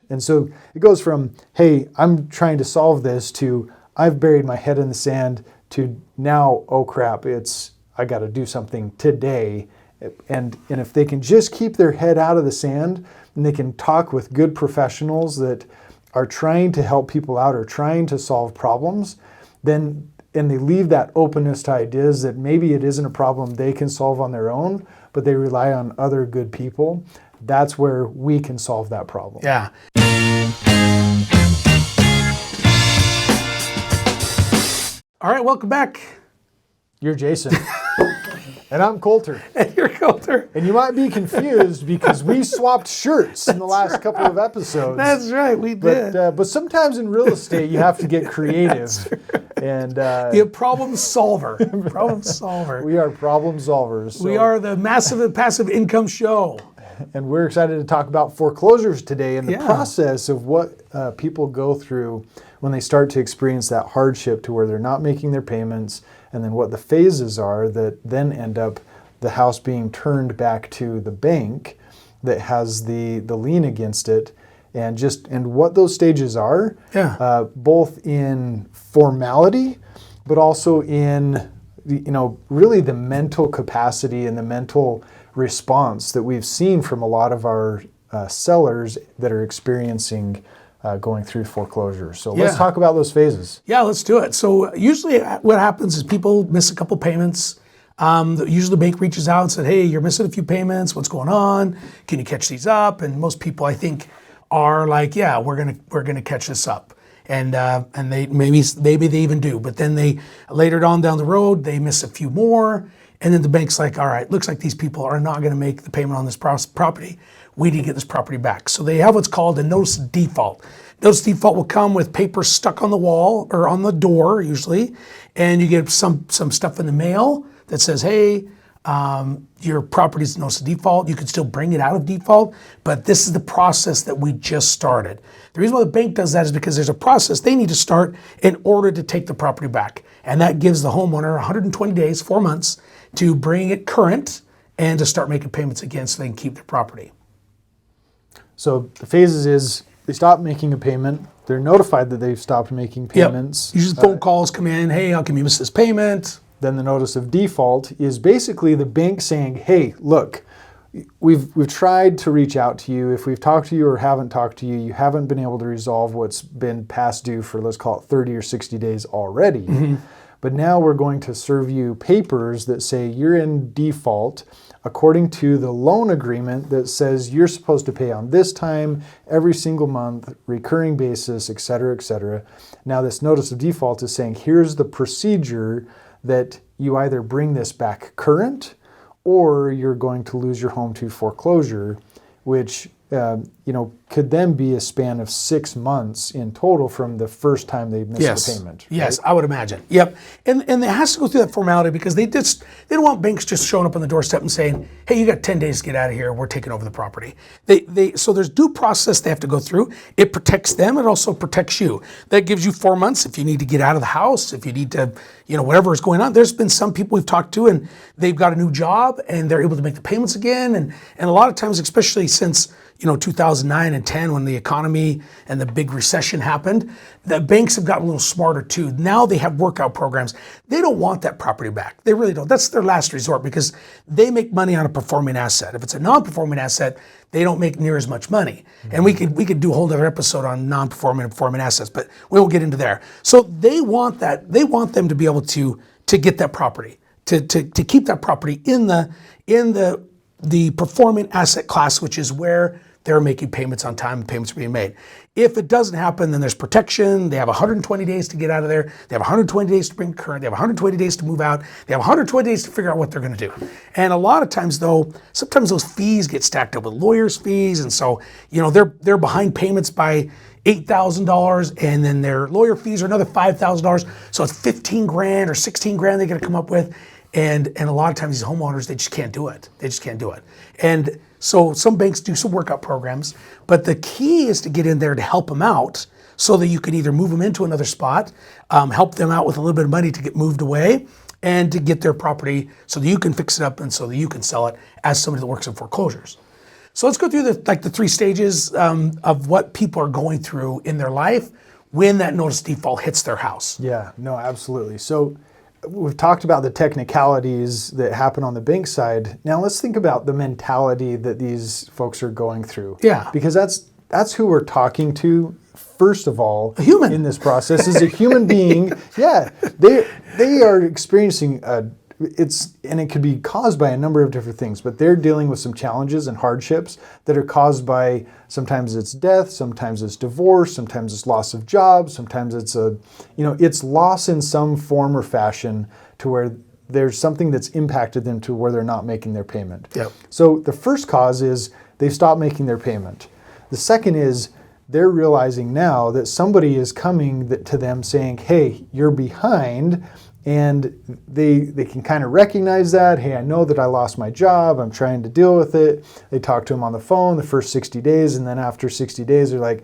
And so it goes from, hey, I'm trying to solve this, to I've buried my head in the sand, to now, oh crap, I got to do something today. And if they can just keep their head out of the sand, and they can talk with good professionals that are trying to help people out or trying to solve problems, and they leave that openness to ideas that maybe it isn't a problem they can solve on their own, but they rely on other good people, that's where we can solve that problem. Yeah. All right, welcome back. You're Jason. And I'm Colter. And you're Colter. And you might be confused because we swapped shirts in the last couple of episodes. That's right, we did. But sometimes in real estate, you have to get creative. And you're a problem solver. Problem solver. We are problem solvers. So. We are the massive and passive income show. And we're excited to talk about foreclosures today and the process of what people go through when they start to experience that hardship to where they're not making their payments, and then what the phases are that then end up the house being turned back to the bank that has the lien against it, and what those stages are, both in formality, but also in really the mental capacity and the mental response that we've seen from a lot of our sellers that are experiencing going through foreclosure. So let's talk about those phases. Yeah, let's do it. So usually what happens is people miss a couple payments. Usually the bank reaches out and said, hey, you're missing a few payments. What's going on? Can you catch these up? And most people, I think, are like, yeah, we're gonna catch this up. And they maybe they even do. But then they later on down the road, they miss a few more. And then the bank's like, all right, looks like these people are not going to make the payment on this property. We need to get this property back. So they have what's called a notice of default. Notice of default will come with paper stuck on the wall or on the door usually, and you get some stuff in the mail that says, hey, your property's notice of default. You can still bring it out of default, but this is the process that we just started. The reason why the bank does that is because there's a process they need to start in order to take the property back. And that gives the homeowner 120 days, 4 months, to bring it current and to start making payments again so they can keep their property. So the phases is they stop making a payment. They're notified that they've stopped making payments. Usually phone calls come in, hey, how come you miss this payment? Then the notice of default is basically the bank saying, hey, look, we've tried to reach out to you. If we've talked to you or haven't talked to you, you haven't been able to resolve what's been past due for, let's call it 30 or 60 days already. Mm-hmm. But now we're going to serve you papers that say you're in default according to the loan agreement that says you're supposed to pay on this time, every single month, recurring basis, et cetera, et cetera. Now this notice of default is saying here's the procedure that you either bring this back current or you're going to lose your home to foreclosure, which could then be a span of 6 months in total from the first time they missed the payment. Right? Yes, I would imagine. Yep. And it has to go through that formality because they don't want banks just showing up on the doorstep and saying, hey, you got 10 days to get out of here. We're taking over the property. So there's due process they have to go through. It protects them. It also protects you. That gives you 4 months if you need to get out of the house, if you need to, whatever is going on. There's been some people we've talked to and they've got a new job and they're able to make the payments again. And a lot of times, especially since 2009 and 10 when the economy and the big recession happened, the banks have gotten a little smarter too. Now they have workout programs. They don't want that property back. They really don't. That's their last resort because they make money on a performing asset. If it's a non-performing asset, they don't make near as much money. Mm-hmm. And we could do a whole other episode on non-performing and performing assets, but we won't get into there. So they want that. They want them to be able to get that property, to keep that property in the performing asset class, which is where they're making payments on time and payments are being made. If it doesn't happen, then there's protection. They have 120 days to get out of there. They have 120 days to bring current. They have 120 days to move out. They have 120 days to figure out what they're going to do. And a lot of times though, sometimes those fees get stacked up with lawyers' fees. And so, they're behind payments by $8,000 and then their lawyer fees are another $5,000. So it's 15 grand or 16 grand they got to come up with. And a lot of times these homeowners, they just can't do it. They just can't do it. And so some banks do some workout programs, but the key is to get in there to help them out so that you can either move them into another spot, help them out with a little bit of money to get moved away and to get their property so that you can fix it up and so that you can sell it as somebody that works in foreclosures. So let's go through the 3 stages of what people are going through in their life when that notice of default hits their house. Yeah, no, absolutely. So we've talked about the technicalities that happen on the bank side. Now let's think about the mentality that these folks are going through. Yeah. Because that's who we're talking to. First of all, A human in this process is a human being. Yeah, they are experiencing and it could be caused by a number of different things, but they're dealing with some challenges and hardships that are caused by, sometimes it's death, sometimes it's divorce, sometimes it's loss of job, sometimes it's it's loss in some form or fashion to where there's something that's impacted them to where they're not making their payment. Yep. So the first cause is they've stopped making their payment. The second is they're realizing now that somebody is coming to them saying, hey, you're behind. And they can kind of recognize that. Hey, I know that I lost my job. I'm trying to deal with it. They talk to them on the phone the first 60 days. And then after 60 days, they're like,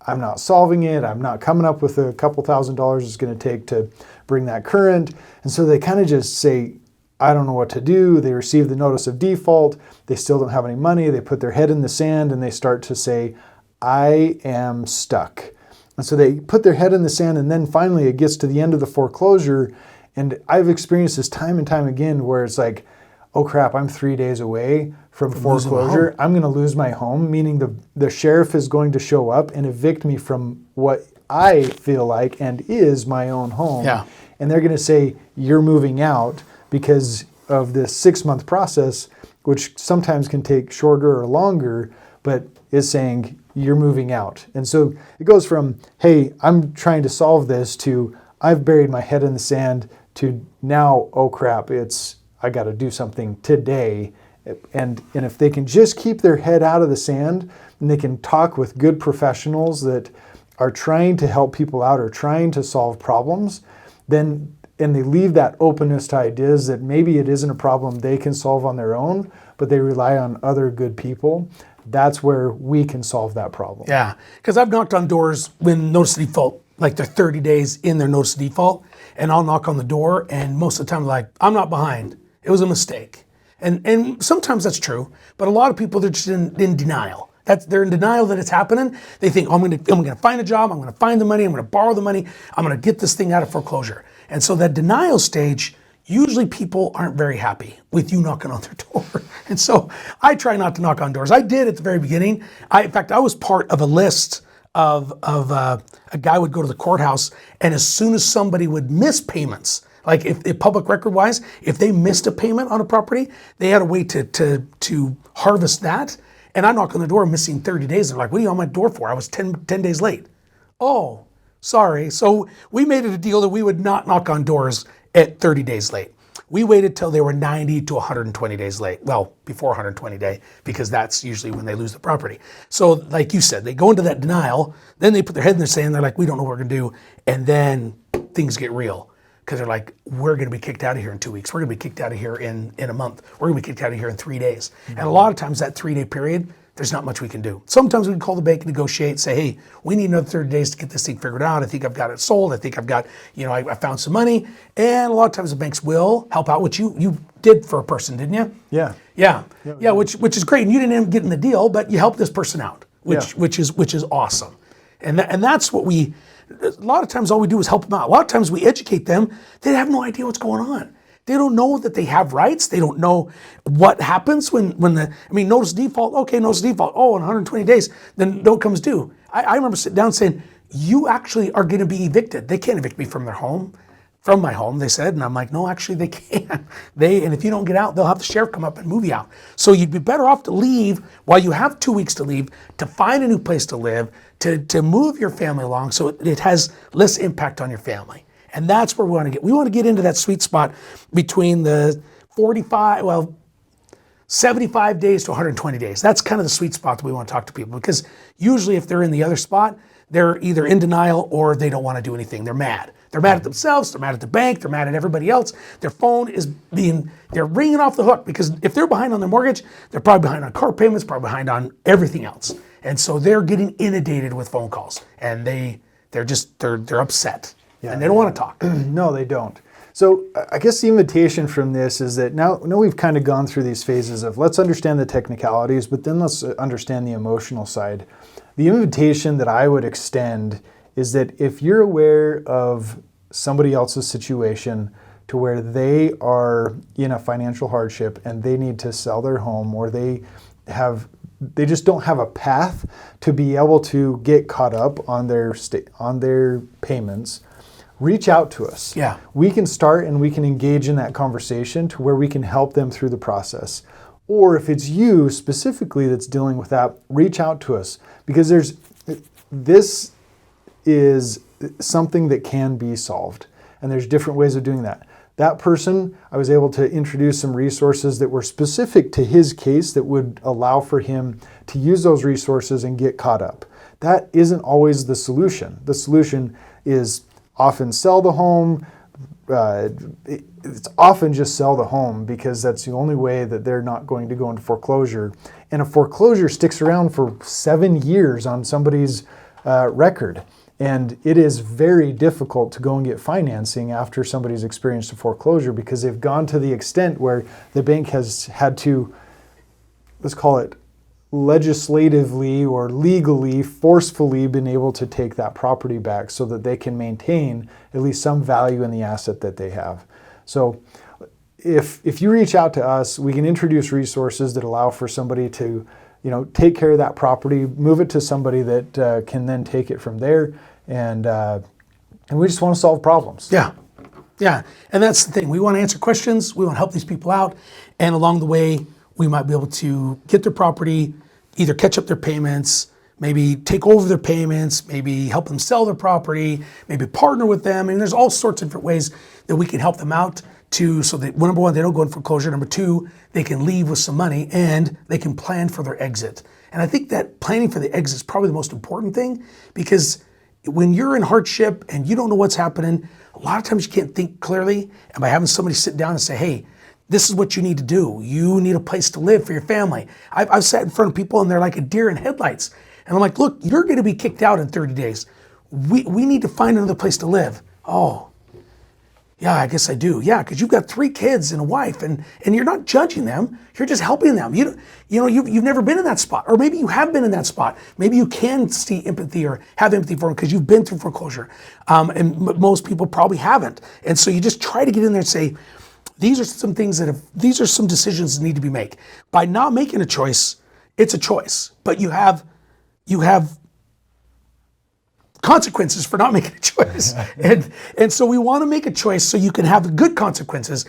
I'm not solving it. I'm not coming up with a couple $1,000s it's going to take to bring that current. And so they kind of just say, I don't know what to do. They receive the notice of default. They still don't have any money. They put their head in the sand and they start to say, I am stuck. And so they put their head in the sand, and then finally it gets to the end of the foreclosure. And I've experienced this time and time again where it's like, oh crap, I'm 3 days away from foreclosure. I'm going to lose my home, meaning the sheriff is going to show up and evict me from what I feel like and is my own home. Yeah. And they're going to say, you're moving out because of this 6-month process, which sometimes can take shorter or longer, but is saying you're moving out. And so it goes from, hey, I'm trying to solve this, to I've buried my head in the sand, to now, oh crap, I got to do something today. And if they can just keep their head out of the sand and they can talk with good professionals that are trying to help people out or trying to solve problems, and they leave that openness to ideas that maybe it isn't a problem they can solve on their own, but they rely on other good people, that's where we can solve that problem. Yeah, because I've knocked on doors when notice of default, like they're 30 days in their notice of default, and I'll knock on the door, and most of the time, like, I'm not behind. It was a mistake. And sometimes that's true, but a lot of people, they're just in denial. They're in denial that it's happening. They think, oh, I'm gonna find a job, I'm gonna find the money, I'm gonna borrow the money, I'm gonna get this thing out of foreclosure. And so that denial stage, usually people aren't very happy with you knocking on their door. And so I try not to knock on doors. I did at the very beginning. In fact, I was part of a list of a guy would go to the courthouse, and as soon as somebody would miss payments, like if public record wise, if they missed a payment on a property, they had a way to harvest that. And I knock on the door missing 30 days. They're like, what are you on my door for? I was 10 days late. Oh, sorry. So we made it a deal that we would not knock on doors at 30 days late. We waited till they were 90 to 120 days late. Well, before 120 day, because that's usually when they lose the property. So like you said, they go into that denial, then they put their head in the sand, they're like, we don't know what we're gonna do. And then things get real. Because they're like, we're gonna be kicked out of here in 2 weeks. We're gonna be kicked out of here in a month. We're gonna be kicked out of here in 3 days. Mm-hmm. And a lot of times that 3 day period, there's not much we can do. Sometimes we can call the bank and negotiate, say, hey, we need another 30 days to get this thing figured out. I think I've got it sold. I think I've got, I found some money. And a lot of times the banks will help out, which you did for a person, didn't you? Yeah. Yeah, which is great. And you didn't end up getting the deal, but you helped this person out, which is awesome. And that's what a lot of times all we do is help them out. A lot of times we educate them. They have no idea what's going on. They don't know that they have rights. They don't know what happens when notice default, okay, notice default. Oh, in 120 days, then note comes due. I remember sitting down saying, you actually are gonna be evicted. They can't evict me from my home, they said. And I'm like, no, actually they can't. And if you don't get out, they'll have the sheriff come up and move you out. So you'd be better off to leave while you have 2 weeks to leave, to find a new place to live, to move your family along so it has less impact on your family. And that's where we want to get. We want to get into that sweet spot between the 75 days to 120 days. That's kind of the sweet spot that we want to talk to people, because usually if they're in the other spot, they're either in denial or they don't want to do anything. They're mad. They're mad at themselves. They're mad at the bank. They're mad at everybody else. Their phone they're ringing off the hook, because if they're behind on their mortgage, they're probably behind on car payments, probably behind on everything else. And so they're getting inundated with phone calls, and they're upset. Yeah, and they don't want to talk. No, they don't. So I guess the invitation from this is that now we've kind of gone through these phases of let's understand the technicalities, but then let's understand the emotional side. The invitation that I would extend is that if you're aware of somebody else's situation to where they are in a financial hardship and they need to sell their home, or they just don't have a path to be able to get caught up on their payments, reach out to us. Yeah. We can start and we can engage in that conversation to where we can help them through the process. Or if it's you specifically that's dealing with that, reach out to us, because this is something that can be solved, and there's different ways of doing that. That person, I was able to introduce some resources that were specific to his case that would allow for him to use those resources and get caught up. That isn't always the solution. The solution is often sell the home. It's often just sell the home, because that's the only way that they're not going to go into foreclosure. And a foreclosure sticks around for 7 years on somebody's record. And it is very difficult to go and get financing after somebody's experienced a foreclosure, because they've gone to the extent where the bank has had to, let's call it, legislatively or legally, forcefully been able to take that property back so that they can maintain at least some value in the asset that they have. So if you reach out to us, we can introduce resources that allow for somebody to take care of that property, move it to somebody that can then take it from there, and we just want to solve problems. Yeah, and that's the thing. We want to answer questions. We want to help these people out, and along the way, we might be able to get their property, either catch up their payments, maybe take over their payments, maybe help them sell their property, maybe partner with them. And there's all sorts of different ways that we can help them out so that, number one, they don't go in foreclosure. Number two, they can leave with some money and they can plan for their exit. And I think that planning for the exit is probably the most important thing, because when you're in hardship and you don't know what's happening, a lot of times you can't think clearly. And by having somebody sit down and say, hey, this is what you need to do. You need a place to live for your family. I've sat in front of people and they're like a deer in headlights. And I'm like, look, you're going to be kicked out in 30 days. We need to find another place to live. Oh, yeah, I guess I do. Yeah, because you've got 3 kids and a wife, and you're not judging them. You're just helping them. You've never been in that spot, or maybe you have been in that spot. Maybe you can see empathy or have empathy for them because you've been through foreclosure, and most people probably haven't. And so you just try to get in there and say, these are some things these are some decisions that need to be made. By not making a choice, it's a choice, but you have consequences for not making a choice. And so we want to make a choice so you can have the good consequences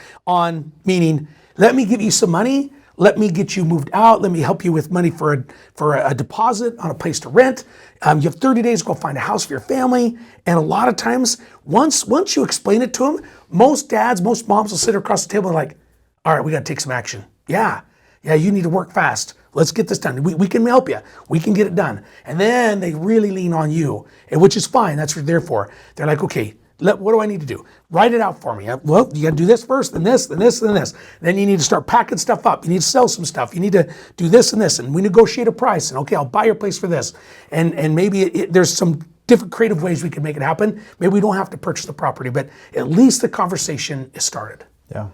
meaning, let me give you some money, let me get you moved out, let me help you with money for a deposit on a place to rent. You have 30 days to go find a house for your family. And a lot of times, once you explain it to them, most dads, most moms will sit across the table and like, all right, we got to take some action. Yeah, you need to work fast. Let's get this done. We can help you. We can get it done. And then they really lean on you, which is fine. That's what they're for. They're like, okay, what do I need to do? Write it out for me. Well, you got to do this first, then this, then this, then this. Then you need to start packing stuff up. You need to sell some stuff. You need to do this and this. And we negotiate a price. And okay, I'll buy your place for this. And maybe there's some different creative ways we can make it happen. Maybe we don't have to purchase the property, but at least the conversation is started. Yeah.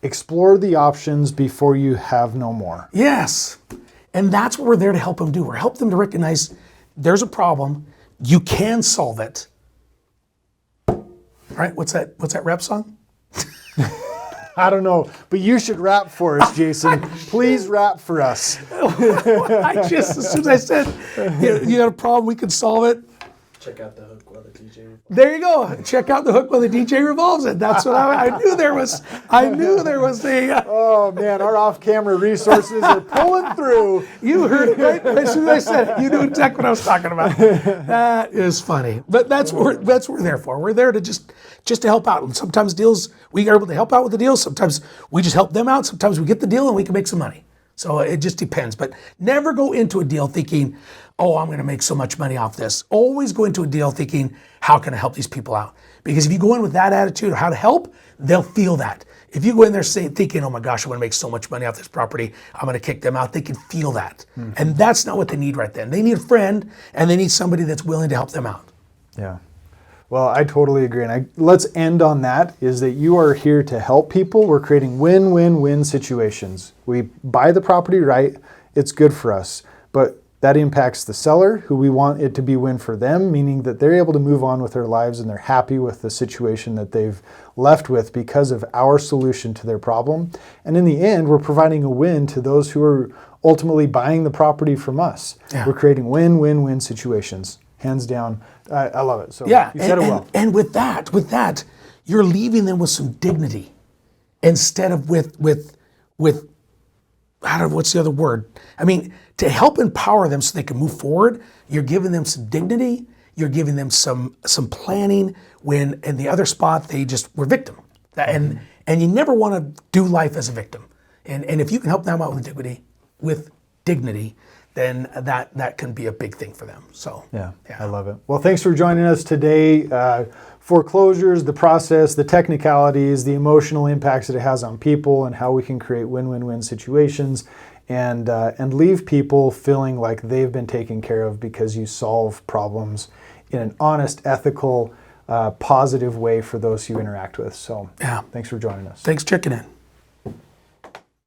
Explore the options before you have no more. Yes. And that's what we're there to help them do. We're help them to recognize there's a problem. You can solve it. All right, what's that rap song? I don't know, but you should rap for us, Jason. Please rap for us. As soon as I said, you got a problem, we can solve it. Check out the hook while the DJ revolves. There you go. Check out the hook while the DJ revolves it. That's what I knew there was. I knew there was a. Oh man, our off-camera resources are pulling through. You heard it right as soon as I said it. You knew exactly what I was talking about. That is funny. But that's what we're there for. We're there to just to help out. And sometimes deals we are able to help out with the deals. Sometimes we just help them out. Sometimes we get the deal and we can make some money. So it just depends. But never go into a deal thinking, oh, I'm going to make so much money off this. Always go into a deal thinking, how can I help these people out? Because if you go in with that attitude of how to help, they'll feel that. If you go in there thinking, oh my gosh, I'm going to make so much money off this property, I'm going to kick them out, they can feel that. Mm-hmm. And that's not what they need right then. They need a friend, and they need somebody that's willing to help them out. Yeah. Well, I totally agree. And let's end on that, is that you are here to help people. We're creating win-win-win situations. We buy the property right, it's good for us. But that impacts the seller, who we want it to be win for them, meaning that they're able to move on with their lives and they're happy with the situation that they've left with because of our solution to their problem. And in the end, we're providing a win to those who are ultimately buying the property from us. Yeah. We're creating win-win-win situations. Hands down. I love it. So Yeah, you said it well. And with that, you're leaving them with some dignity instead of with I don't know, what's the other word? I mean, to help empower them so they can move forward, you're giving them some dignity, you're giving them some planning, when in the other spot they just were victim. And you never want to do life as a victim. And if you can help them out with dignity, then that can be a big thing for them. So yeah, I love it. Well, thanks for joining us today. Foreclosures, the process, the technicalities, the emotional impacts that it has on people, and how we can create win-win-win situations, and leave people feeling like they've been taken care of because you solve problems in an honest, ethical, positive way for those you interact with. So yeah, thanks for joining us. Thanks for checking in.